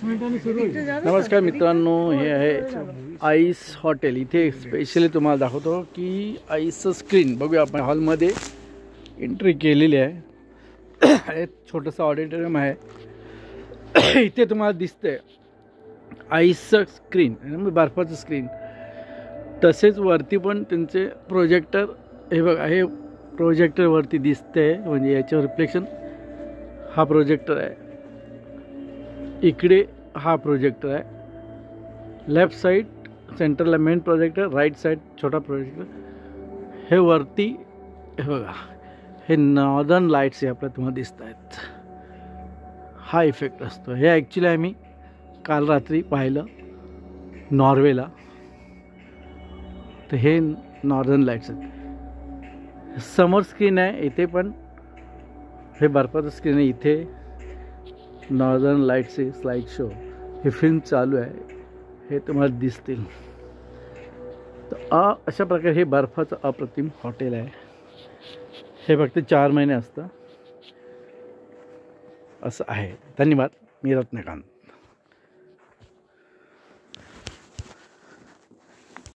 नमस्कार मित्रांनो, हे आहे आईस हॉटेल। इथे स्पेशली तुम्हाला दाखवतो की आईसचं स्क्रीन बघूया आपण। हॉलमध्ये एंट्री केलेली आहे। एक छोटंसं ऑडिटोरियम आहे। इथे तुम्हाला दिसतंय आईसचं स्क्रीन, बर्फाचं स्क्रीन। तसेच वरती पण त्यांचे प्रोजेक्टर, हे बघा, हे प्रोजेक्टर वरती दिसतंय, म्हणजे याच्यावर रिफ्लेक्शन। हा प्रोजेक्टर आहे, इकडे हा प्रोजेक्टर आहे। लेफ्ट साइड सेंटरला मेन प्रोजेक्टर, राइट साइड छोटा प्रोजेक्टर। हे वरती हे बघा, हे नॉर्दर्न लाईट्स हे आपल्याला तुम्हाला दिसत आहेत। हा इफेक्ट असतो। हे ॲक्च्युली आम्ही काल रात्री पाहिलं नॉर्वेला, तर हे नॉर्दर्न लाईट्स आहेत। समोर स्क्रीन आहे, इथे पण हे बर्फाचं स्क्रीन आहे। इथे नॉर्दर्न लाईट्सचे स्लाइड शो, हे फिल्म चालू आहे, हे तुम्हाला दिसतील। तर अशा प्रकारे हे बर्फाचं अप्रतिम हॉटेल आहे। हे फक्त 4 महिने असतं, असं आहे। धन्यवाद। मी रत्नकांत।